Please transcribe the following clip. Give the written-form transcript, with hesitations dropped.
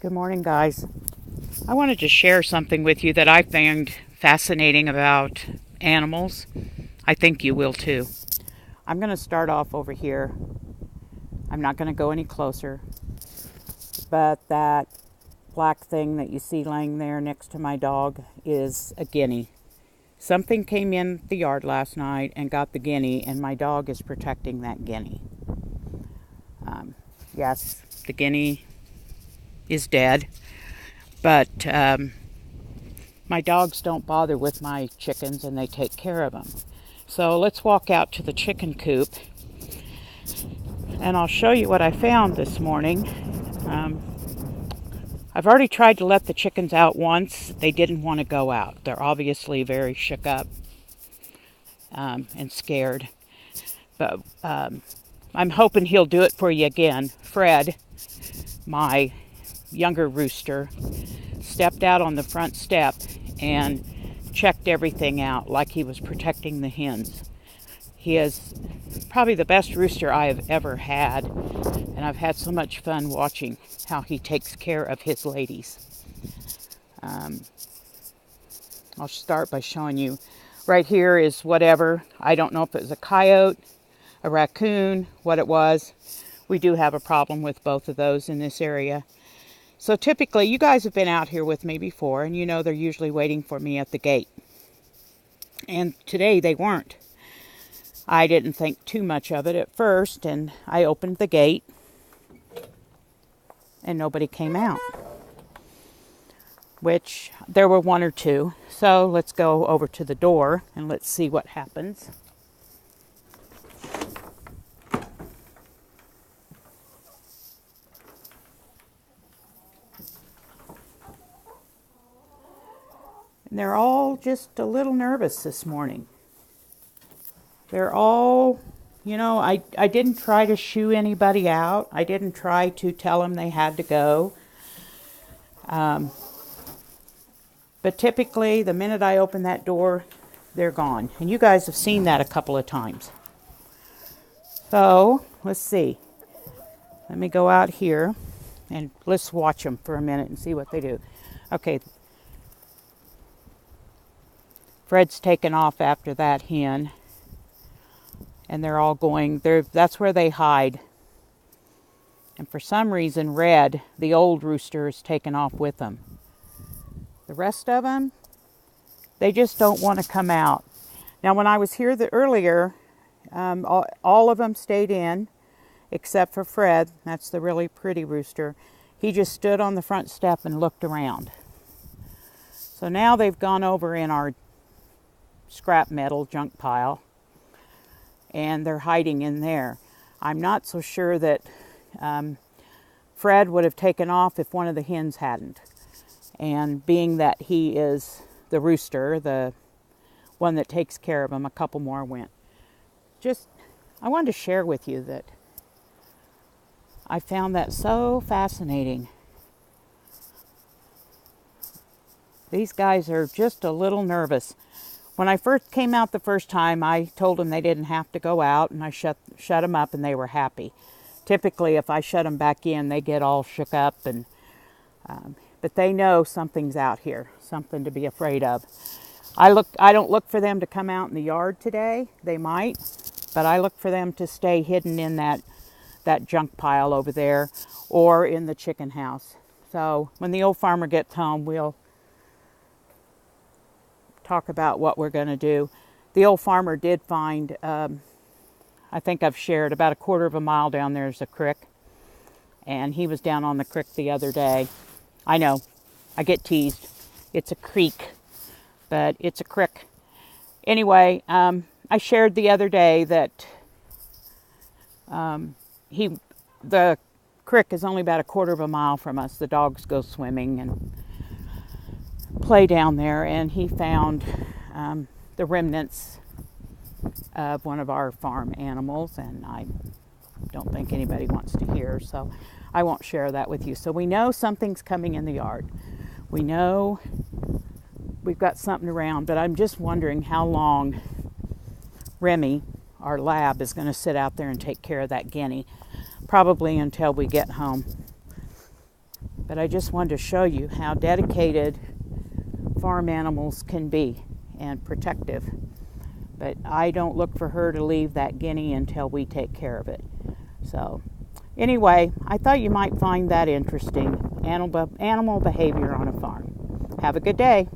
Good morning, guys. I wanted to share something with you that I found fascinating about animals. I think you will too. I'm going to start off over here. I'm not going to go any closer, but that black thing that you see laying there next to my dog is a guinea. Something came in the yard last night and got the guinea, and my dog is protecting that guinea. Yes, the guinea is dead, but my dogs don't bother with my chickens and they take care of them. So let's walk out to the chicken coop and I'll show you what I found this morning. I've already tried to let the chickens out once. They didn't want to go out. They're obviously very shook up and scared. But I'm hoping he'll do it for you again. Fred, my younger rooster, stepped out on the front step and checked everything out like he was protecting the hens. He is probably the best rooster I have ever had, and I've had so much fun watching how he takes care of his ladies. I'll start by showing you. Right here is whatever. I don't know if it was a coyote, a raccoon, what it was. We do have a problem with both of those in this area. So typically, you guys have been out here with me before, and you know they're usually waiting for me at the gate. And today they weren't. I didn't think too much of it at first, and I opened the gate, and nobody came out. Which, there were one or two. So let's go over to the door, and let's see what happens. And they're all just a little nervous this morning. They're all, I didn't try to shoo anybody out. I didn't try to tell them they had to go. But typically, the minute I open that door, they're gone. And you guys have seen that a couple of times. So, let's see. Let me go out here and let's watch them for a minute and see what they do. Okay. Fred's taken off after that hen. And they're all going, that's where they hide. And for some reason, Red, the old rooster, is taken off with them. The rest of them, they just don't want to come out. Now, when I was here earlier, all of them stayed in, except for Fred. That's the really pretty rooster. He just stood on the front step and looked around. So now they've gone over in our scrap metal junk pile, and they're hiding in there. I'm not so sure that Fred would have taken off if one of the hens hadn't. And being that he is the rooster, the one that takes care of them, a couple more went. I wanted to share with you that I found that so fascinating. These guys are just a little nervous. When I first came out the first time, I told them they didn't have to go out, and I shut them up, and they were happy. Typically, if I shut them back in, they get all shook up, but they know something's out here, something to be afraid of. I don't look for them to come out in the yard today. They might, but I look for them to stay hidden in that junk pile over there or in the chicken house. So when the old farmer gets home, we'll talk about what we're going to do. The old farmer did find, I think I've shared, about a quarter of a mile down there's a creek. And he was down on the creek the other day. I know, I get teased. It's a creek, but it's a creek. Anyway, I shared the other day that the creek is only about a quarter of a mile from us. The dogs go swimming and play down there, and he found the remnants of one of our farm animals, and I don't think anybody wants to hear, so I won't share that with you. So we know something's coming in the yard. We know we've got something around, but I'm just wondering how long Remy, our lab, is going to sit out there and take care of that guinea. Probably until we get home. But I just wanted to show you how dedicated farm animals can be and protective. But I don't look for her to leave that guinea until we take care of it. So anyway, I thought you might find that interesting, animal behavior on a farm. Have a good day.